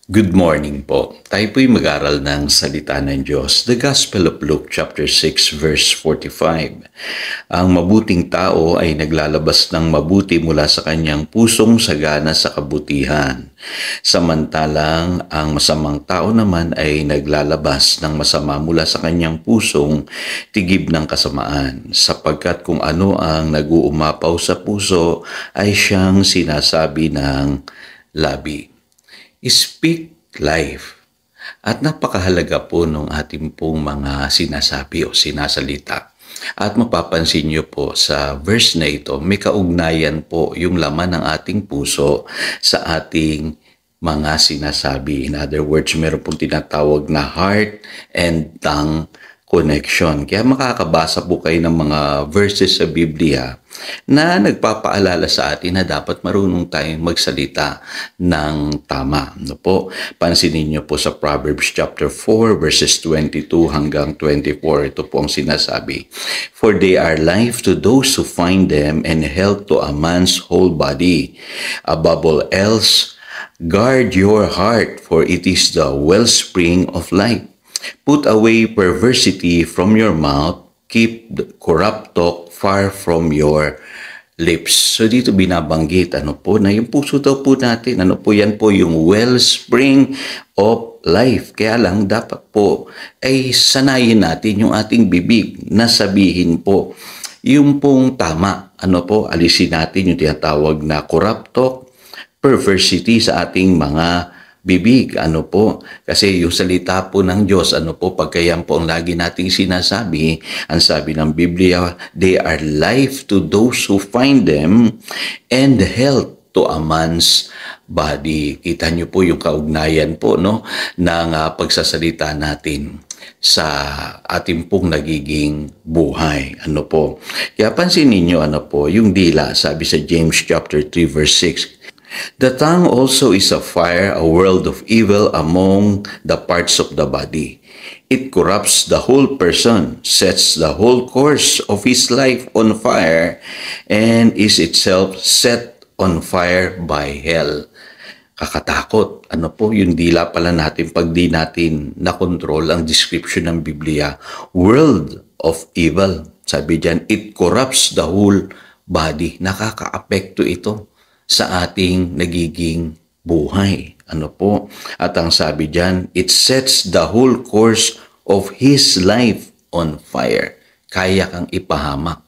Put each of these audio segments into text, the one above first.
Good morning po. Tayo po'y mag-aral ng salita ng Diyos. The Gospel of Luke chapter 6 verse 45. Ang mabuting tao ay naglalabas ng mabuti mula sa kanyang pusong sagana sa kabutihan. Samantalang ang masamang tao naman ay naglalabas ng masama mula sa kanyang pusong tigib ng kasamaan. Sapagkat kung ano ang nag-uumapaw sa puso ay siyang sinasabi ng labi. Speak life. At napakahalaga po nung ating pong mga sinasabi o sinasalita. At mapapansin niyo po sa verse na ito, may kaugnayan po yung laman ng ating puso sa ating mga sinasabi. In other words, meron pong tinatawag na heart and tongue connection. Kaya makakabasa po kayo ng mga verses sa Biblia na nagpapaalala sa atin na dapat marunong tayong magsalita ng tama. No po? Pansinin niyo po sa Proverbs chapter 4 verses 22 hanggang 24. Ito po ang sinasabi. For they are life to those who find them and health to a man's whole body. Above all else, guard your heart, for it is the wellspring of life. Put away perversity from your mouth, keep the corrupt talk far from your lips. So dito binabanggit, na yung puso daw po natin, yan po yung wellspring of life. Kaya lang dapat po ay sanayin natin yung ating bibig na sabihin po yung pong tama. Alisin natin yung tinatawag na corrupt talk, perversity sa ating mga bibig, kasi yung salita po ng Diyos, pagkayan po ang lagi nating sinasabi, ang sabi ng Biblia, they are life to those who find them and health to a man's body. Kita niyo po yung kaugnayan po, ng pagsasalita natin sa ating pong nagiging buhay. Kaya pansinin niyo, yung dila, sabi sa James chapter 3 verse 6, the tongue also is a fire, a world of evil among the parts of the body. It corrupts the whole person, sets the whole course of his life on fire, and is itself set on fire by hell. Kakatakot. Yung dila pala natin pag di natin na-control ang description ng Biblia. World of evil. Sabi dyan, it corrupts the whole body. Nakaka-apekto ito sa ating nagiging buhay. At ang sabi diyan, it sets the whole course of his life on fire. Kaya kang ipahamak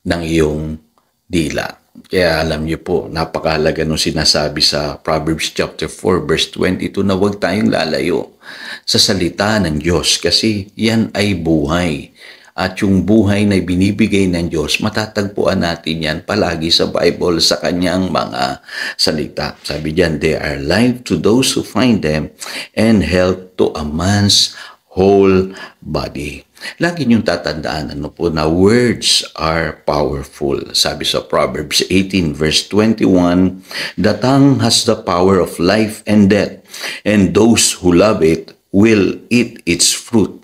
ng iyong dila. Kaya alam niyo po, napakahalaga nung sinasabi sa Proverbs chapter 4 verse 22 na huwag tayong lalayo sa salita ng Diyos kasi yan ay buhay. At yung buhay na binibigay ng Diyos, matatagpuan natin yan palagi sa Bible, sa kanyang mga salita. Sabi diyan, they are life to those who find them and health to a man's whole body. Lagi niyong tatandaan, na words are powerful. Sabi sa Proverbs 18 verse 21, the tongue has the power of life and death, and those who love it will eat its fruit.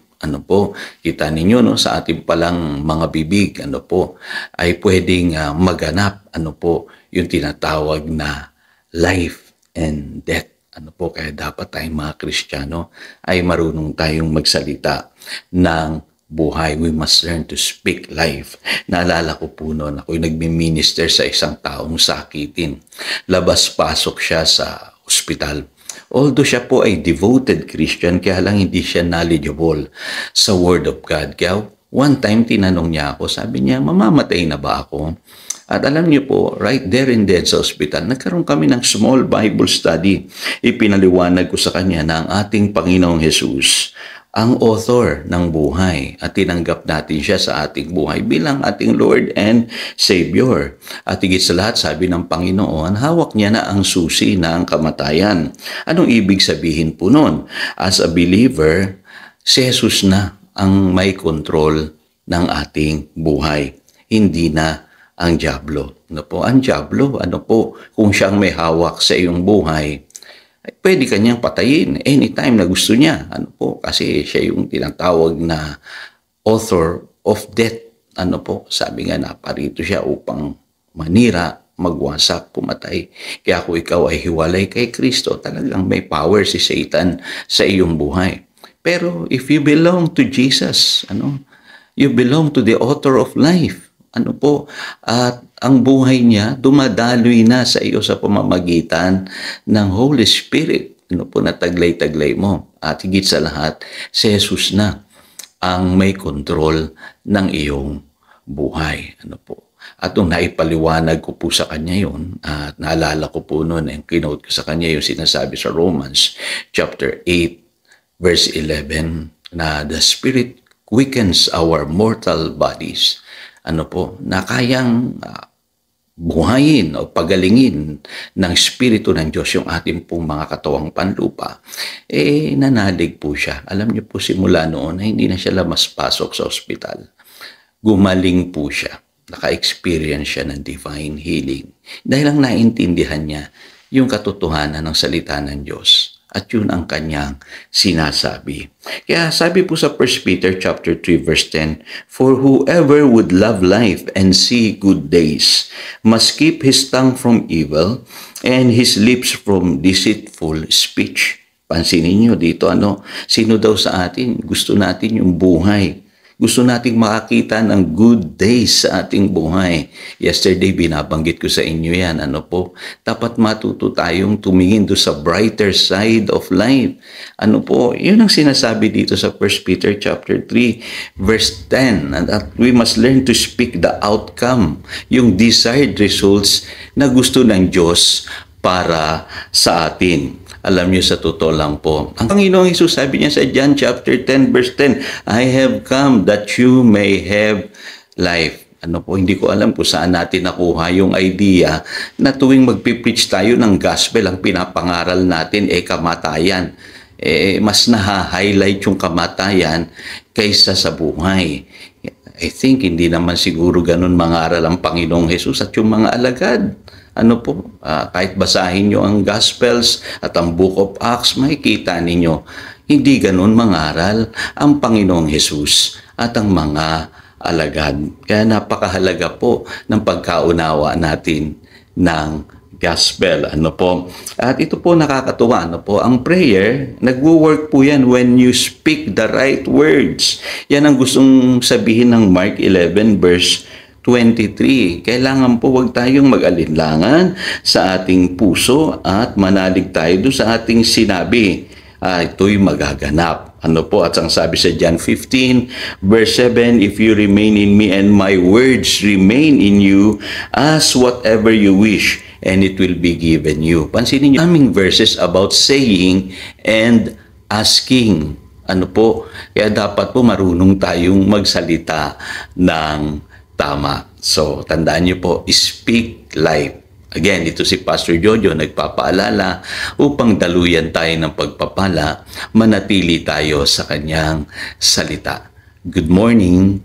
Kita ninyo, sa ating palang mga bibig, ay pwedeng maganap, yung tinatawag na life and death. Kaya dapat tayong mga Kristiyano ay marunong tayong magsalita ng buhay. We must learn to speak life. Naalala ko po noon, ako'y nagmi-minister sa isang taong sakitin. Labas-pasok siya sa ospital. Although siya po ay devoted Christian, kaya lang hindi siya knowledgeable sa Word of God. Kaya one time tinanong niya ako, sabi niya, mamamatay na ba ako? At alam niyo po, right there and then sa ospital, nagkaroon kami ng small Bible study. Ipinaliwanag ko sa kanya na ang ating Panginoong Jesus ang author ng buhay at tinanggap natin siya sa ating buhay bilang ating Lord and Savior. At higit sa lahat, sabi ng Panginoon, hawak niya na ang susi ng kamatayan. Anong ibig sabihin po nun? As a believer, si Jesus na ang may control ng ating buhay. Hindi na ang dyablo. Ang dyablo, kung siyang may hawak sa iyong buhay, ay pwede kanyang patayin anytime na gusto niya. Kasi siya yung tinatawag na author of death. Sabi nga, naparito siya upang manira magwasak, pumatay. Kaya kung ikaw ay hiwalay kay Kristo, talagang may power si Satan sa iyong buhay. Pero if you belong to Jesus, you belong to the author of life. At ang buhay niya dumadaloy na sa iyo sa pamamagitan ng Holy Spirit. Na taglay-taglay mo. At higit sa lahat, si Jesus na ang may kontrol ng iyong buhay. At nung naipaliwanag ko po sa kanya yun, at naalala ko po noon, ang kinote ko sa kanya yung sinasabi sa Romans chapter 8, verse 11, na the Spirit quickens our mortal bodies. Na kayang buhayin o pagalingin ng Espiritu ng Diyos yung ating pong mga katawang panlupa, nanalig po siya. Alam niyo po, simula noon, hindi na siya lamas-pasok sa ospital. Gumaling po siya. Naka-experience siya ng divine healing. Dahil lang naintindihan niya yung katotohanan ng salita ng Diyos. At yun ang kanyang sinasabi. Kaya sabi po sa 1 Peter chapter 3 verse 10, "For whoever would love life and see good days must keep his tongue from evil and his lips from deceitful speech." Pansinin niyo dito, sino daw sa atin gusto natin yung buhay? Gusto nating makakita ng good days sa ating buhay. Yesterday, binabanggit ko sa inyo yan. Dapat matuto tayong tumingin do sa brighter side of life. Yun ang sinasabi dito sa 1 Peter chapter 3, verse 10. And that we must learn to speak the outcome, yung desired results na gusto ng Diyos para sa atin. Alam niyo, sa totoo lang po, ang Panginoong Hesus sabi niya sa John chapter 10 verse 10, "I have come that you may have life." Hindi ko alam kung saan natin nakuha yung idea na tuwing magpipreach tayo ng gospel, ang pinapangaral natin kamatayan. Mas naha-highlight yung kamatayan kaysa sa buhay. I think hindi naman siguro ganun mangaral ang Panginoong Hesus at yung mga alagad. Kahit basahin nyo ang Gospels at ang Book of Acts, makikita ninyo, hindi ganun mangaral ang Panginoong Hesus at ang mga alagad. Kaya napakahalaga po ng pagkaunawa natin ng Gospel. At ito po nakakatuwa. Ang prayer, nagwo-work po yan when you speak the right words. Yan ang gustong sabihin ng Mark 11 verse 23. Kailangan po wag tayong mag-alinlangan sa ating puso at manalig tayo doon sa ating sinabi. Ito'y magaganap. At ang sabi sa John 15, verse 7, "If you remain in me and my words remain in you, ask whatever you wish, and it will be given you." Pansinin niyo, aming verses about saying and asking. Kaya dapat po marunong tayong magsalita ng tama. So, tandaan niyo po, speak life. Again, ito si Pastor Jojo nagpapaalala upang daluyan tayo ng pagpapala, manatili tayo sa kanyang salita. Good morning.